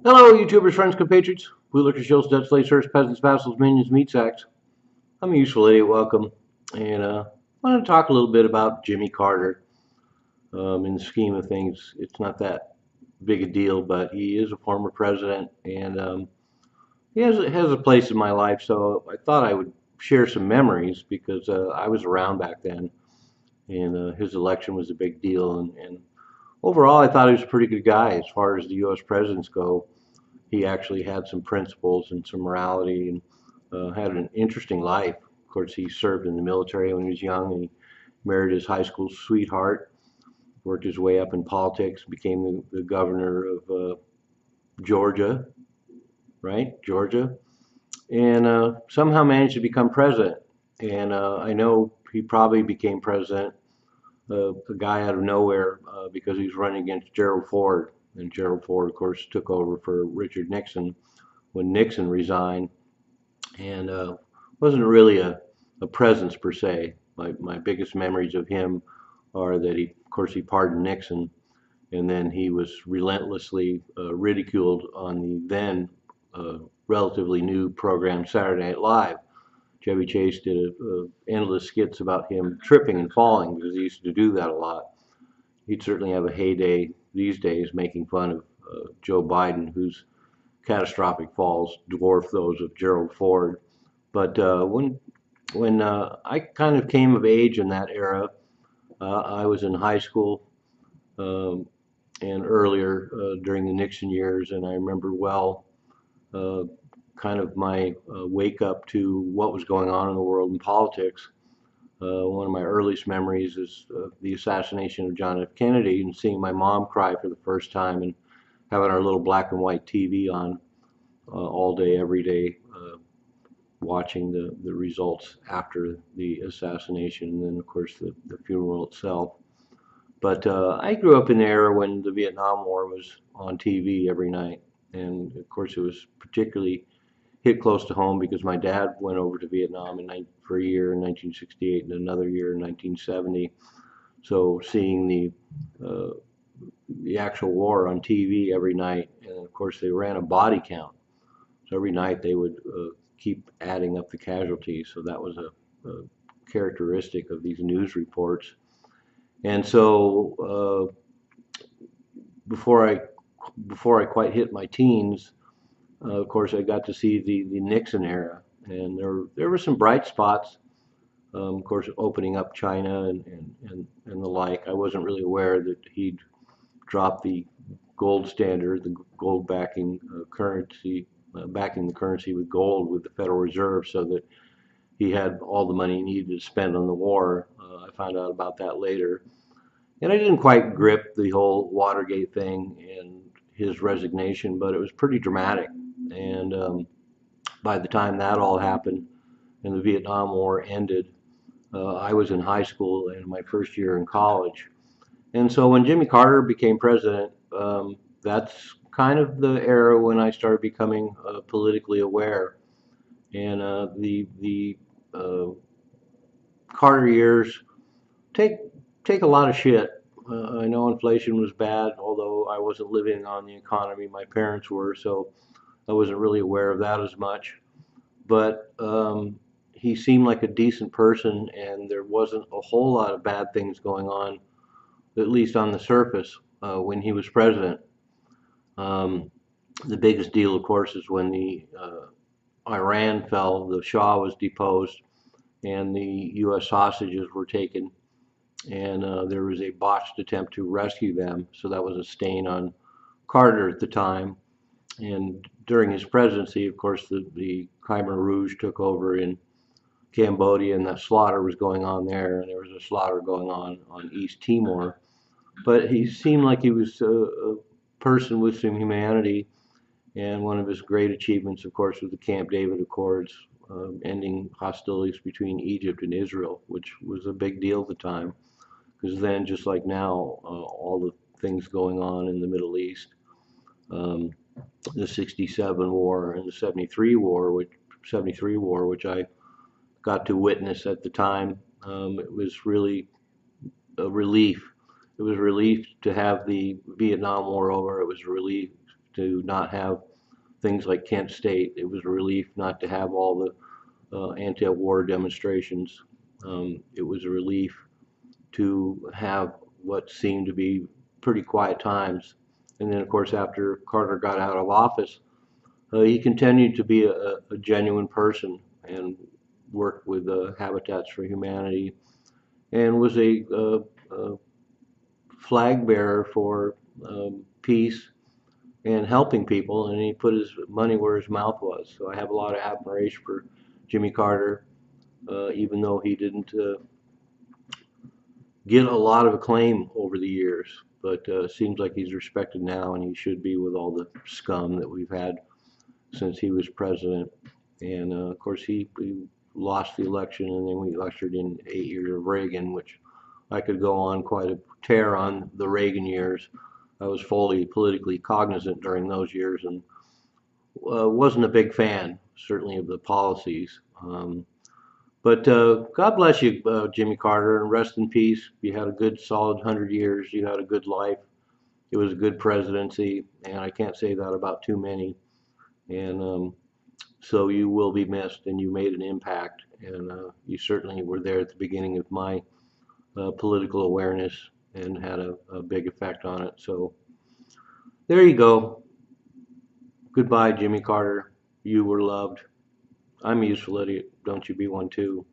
Hello, YouTubers, friends, compatriots, Wheelers, Shills, Dutch Slacers, Peasants, Vassals, Minions, Meat Sacks. I'm a useful idiot, welcome. And I wanted to talk a little bit about Jimmy Carter. In the scheme of things, it's not that big a deal, but he is a former president, and he has a place in my life. So I thought I would share some memories because I was around back then, and his election was a big deal. And overall, I thought he was a pretty good guy as far as the U.S. presidents go. He actually had some principles and some morality and had an interesting life. Of course, he served in the military when he was young, and he married his high school sweetheart, worked his way up in politics, became the governor of Georgia, right? Georgia, and somehow managed to become president. And I know he probably became president, a guy out of nowhere, because he was running against Gerald Ford. And Gerald Ford, of course, took over for Richard Nixon when Nixon resigned, and wasn't really a presence per se. My biggest memories of him are that of course, he pardoned Nixon, and then he was relentlessly ridiculed on the then relatively new program Saturday Night Live. Chevy Chase did endless skits about him tripping and falling because he used to do that a lot. He'd certainly have a heyday these days making fun of Joe Biden, whose catastrophic falls dwarf those of Gerald Ford. But when I kind of came of age in that era, I was in high school um, and earlier during the Nixon years, and I remember well uh, kind of my wake up to what was going on in the world in politics. One of my earliest memories is the assassination of John F. Kennedy and seeing my mom cry for the first time and having our little black and white TV on all day, every day, watching the results after the assassination and then, of course, the funeral itself. But I grew up in the era when the Vietnam War was on TV every night. And of course, it was particularly hit close to home because my dad went over to Vietnam for a year in 1968 and another year in 1970. So seeing the actual war on TV every night, and of course they ran a body count. So every night they would keep adding up the casualties. So that was a characteristic of these news reports. And so before I before I quite hit my teens, of course I got to see the Nixon era, and there were some bright spots. Of course, opening up China and the like. I wasn't really aware that he'd dropped the gold standard, the gold backing currency, backing the currency with gold with the Federal Reserve, so that he had all the money he needed to spend on the war. I found out about that later. And I didn't quite grip the whole Watergate thing and his resignation, but it was pretty dramatic. And by the time that all happened and the Vietnam War ended, I was in high school and my first year in college. And so when Jimmy Carter became president, that's kind of the era when I started becoming politically aware. And the Carter years take take a lot of shit. I know inflation was bad, although I wasn't living on the economy. My parents were, so I wasn't really aware of that as much. But he seemed like a decent person, and there wasn't a whole lot of bad things going on, at least on the surface, when he was president. Um, the biggest deal, of course, is when the Iran fell, the Shah was deposed, and the U.S. hostages were taken, and there was a botched attempt to rescue them. So that was a stain on Carter at the time. And during his presidency, of course, the Khmer Rouge took over in Cambodia, and that slaughter was going on there, and there was a slaughter going on East Timor. But he seemed like he was a person with some humanity, and one of his great achievements, of course, was the Camp David Accords, ending hostilities between Egypt and Israel, which was a big deal at the time. Because then, just like now, all the things going on in the Middle East, um, the '67 war and the '73 war, which I got to witness at the time, it was really a relief. It was a relief to have the Vietnam War over. It was a relief to not have things like Kent State. It was a relief not to have all the anti-war demonstrations. It was a relief to have what seemed to be pretty quiet times. And then, of course, after Carter got out of office, he continued to be a genuine person and worked with Habitats for Humanity and was a flag bearer for peace and helping people. And he put his money where his mouth was. So I have a lot of admiration for Jimmy Carter, even though he didn't get a lot of acclaim over the years. But seems like he's respected now, and he should be with all the scum that we've had since he was president. And of course, he lost the election, and then we ushered in 8 years of Reagan, which I could go on quite a tear on the Reagan years. I was fully politically cognizant during those years and wasn't a big fan, certainly, of the policies. But God bless you, Jimmy Carter, and rest in peace. You had a good, solid 100 years. You had a good life. It was a good presidency, and I can't say that about too many. And so you will be missed, and you made an impact. And you certainly were there at the beginning of my political awareness and had a big effect on it. So there you go. Goodbye, Jimmy Carter. You were loved. I'm a useful idiot. Don't you be one too.